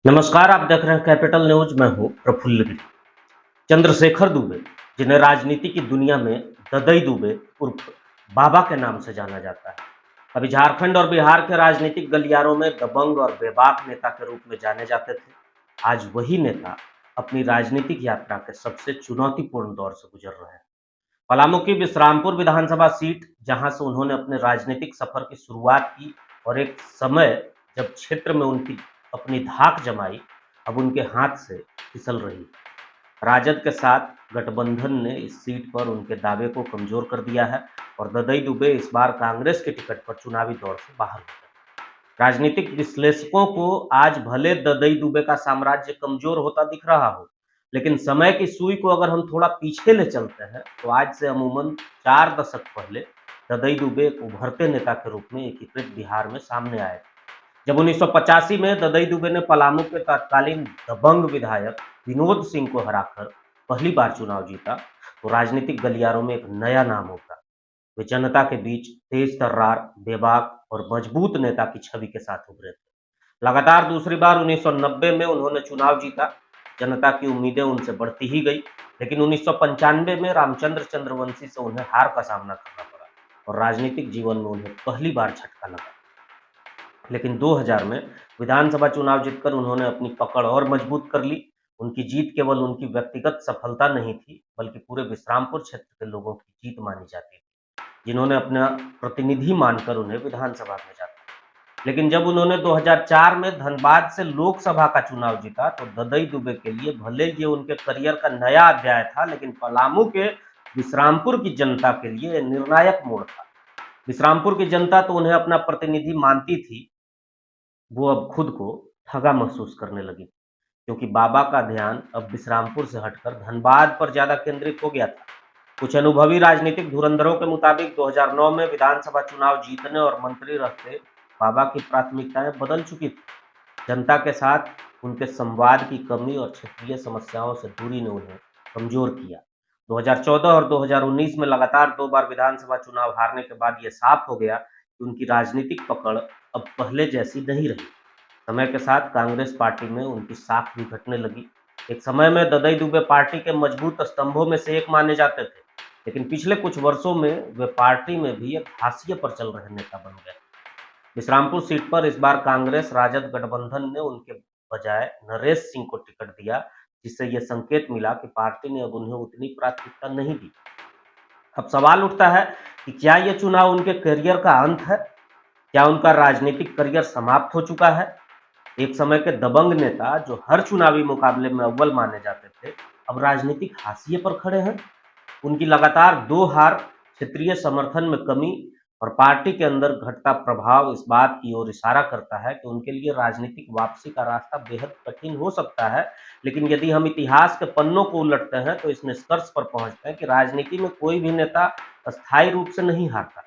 नमस्कार, आप देख रहे हैं कैपिटल न्यूज। मैं हूं प्रफुल्ल गिरी। चंद्रशेखर दुबे, जिन्हें राजनीति की दुनिया में ददई दुबे उर्फ बाबा के नाम से जाना जाता है, अभी झारखंड और बिहार के राजनीतिक गलियारों में दबंग और बेबाक नेता के रूप में जाने जाते थे। आज वही नेता अपनी राजनीतिक यात्रा के सबसे चुनौतीपूर्ण दौर से गुजर रहे हैं। पलामू की विश्रामपुर विधानसभा सीट, जहां से उन्होंने अपने राजनीतिक सफर की शुरुआत की और एक समय जब क्षेत्र में उनकी अपनी धाक जमाई, अब उनके हाथ से फिसल रही है। राजद के साथ गठबंधन ने इस सीट पर उनके दावे को कमजोर कर दिया है और ददई दुबे इस बार कांग्रेस के टिकट पर चुनावी दौर से बाहर हो गए। राजनीतिक विश्लेषकों को आज भले ददई दुबे का साम्राज्य कमजोर होता दिख रहा हो, लेकिन समय की सुई को अगर हम थोड़ा पीछे ले चलते हैं तो आज से अमूमन 4 दशक पहले ददई दुबे एक उभरते नेता के रूप में एकीकृत बिहार में सामने आए थे। जब 1985 में ददई दुबे ने पलामू के तत्कालीन दबंग विधायक विनोद सिंह को हराकर पहली बार चुनाव जीता, तो राजनीतिक गलियारों में एक नया नाम उभरा। वे जनता के बीच तेज तर्रार, बेबाक और मजबूत नेता की छवि के साथ उभरे थे। लगातार दूसरी बार 1990 में उन्होंने चुनाव जीता। जनता की उम्मीदें उनसे बढ़ती ही गई, लेकिन 1995 में रामचंद्र चंद्रवंशी से उन्हें हार का सामना करना पड़ा और राजनीतिक जीवन में उन्हें पहली बार झटका लगा। लेकिन 2000 में विधानसभा चुनाव जीतकर उन्होंने अपनी पकड़ और मजबूत कर ली। उनकी जीत केवल उनकी व्यक्तिगत सफलता नहीं थी, बल्कि पूरे विश्रामपुर क्षेत्र के लोगों की जीत मानी जाती थी, जिन्होंने अपना प्रतिनिधि मानकर उन्हें विधानसभा भेजा था। लेकिन जब उन्होंने 2004 में धनबाद से लोकसभा का चुनाव जीता, तो ददई दुबे के लिए भले ये उनके करियर का नया अध्याय था, लेकिन पलामू के विश्रामपुर की जनता के लिए निर्णायक मोड़ था। विश्रामपुर की जनता तो उन्हें अपना प्रतिनिधि मानती थी, वो अब खुद को ठगा महसूस करने लगी, क्योंकि बाबा का ध्यान अब विश्रामपुर से हटकर धनबाद पर ज्यादा केंद्रित हो गया था। कुछ अनुभवी राजनीतिक धुरंधरों के मुताबिक 2009 में विधानसभा चुनाव जीतने और मंत्री रहते बाबा की प्राथमिकताएं बदल चुकी थी। जनता के साथ उनके संवाद की कमी और क्षेत्रीय समस्याओं से दूरी ने उन्हें कमजोर किया। 2014 और 2019 में लगातार 2 बार विधानसभा चुनाव हारने के बाद यह साफ हो गया कि उनकी राजनीतिक पकड़ अब पहले जैसी नहीं रही। समय के साथ कांग्रेस पार्टी में उनकी साख भी घटने लगी। एक समय में ददई दुबे पार्टी के मजबूत स्तंभों में से एक माने जाते थे, लेकिन पिछले कुछ वर्षों में वे पार्टी में भी एक हाशिए पर चल रहे नेता बन गए। विश्रामपुर सीट पर इस बार कांग्रेस राजद गठबंधन ने उनके बजाय नरेश सिंह को टिकट दिया, जिससे यह संकेत मिला कि पार्टी ने अब उन्हें उतनी प्राथमिकता नहीं दी। अब सवाल उठता है कि क्या यह चुनाव उनके करियर का अंत है? क्या उनका राजनीतिक करियर समाप्त हो चुका है? एक समय के दबंग नेता जो हर चुनावी मुकाबले में अव्वल माने जाते थे, अब राजनीतिक हाशिए पर खड़े हैं। उनकी लगातार 2 हार, क्षेत्रीय समर्थन में कमी और पार्टी के अंदर घटता प्रभाव इस बात की ओर इशारा करता है कि उनके लिए राजनीतिक वापसी का रास्ता बेहद कठिन हो सकता है। लेकिन यदि हम इतिहास के पन्नों को उलटते हैं तो इस निष्कर्ष पर पहुंचते हैं कि राजनीति में कोई भी नेता अस्थायी रूप से नहीं हारता।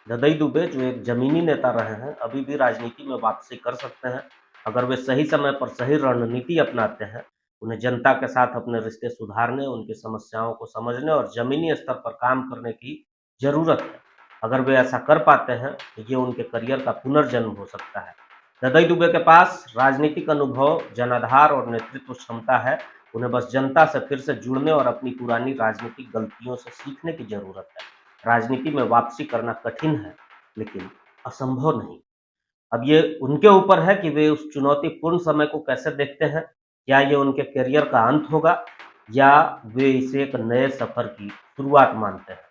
ददई दुबे, जो एक जमीनी नेता रहे हैं, अभी भी राजनीति में वापसी कर सकते हैं, अगर वे सही समय पर सही रणनीति अपनाते हैं। उन्हें जनता के साथ अपने रिश्ते सुधारने, उनकी समस्याओं को समझने और जमीनी स्तर पर काम करने की जरूरत है। अगर वे ऐसा कर पाते हैं तो ये उनके करियर का पुनर्जन्म हो सकता है। ददई दुबे के पास राजनीतिक अनुभव, जनाधार और नेतृत्व क्षमता है। उन्हें बस जनता से फिर से जुड़ने और अपनी पुरानी राजनीतिक गलतियों से सीखने की जरूरत है। राजनीति में वापसी करना कठिन है, लेकिन असंभव नहीं। अब ये उनके ऊपर है कि वे उस चुनौतीपूर्ण समय को कैसे देखते हैं। क्या ये उनके करियर का अंत होगा या वे इसे एक नए सफर की शुरुआत मानते हैं।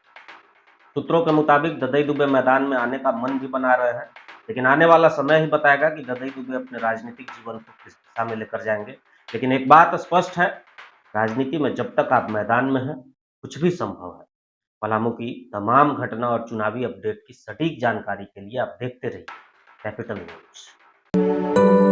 सूत्रों के मुताबिक ददई दुबे मैदान में आने का मन भी बना रहे हैं, लेकिन आने वाला समय ही बताएगा कि ददई दुबे अपने राजनीतिक जीवन को किस दिशा में लेकर जाएंगे। लेकिन एक बात स्पष्ट है, राजनीति में जब तक आप मैदान में हैं, कुछ भी संभव है। पलामू की तमाम घटना और चुनावी अपडेट की सटीक जानकारी के लिए आप देखते रहिए कैपिटल न्यूज।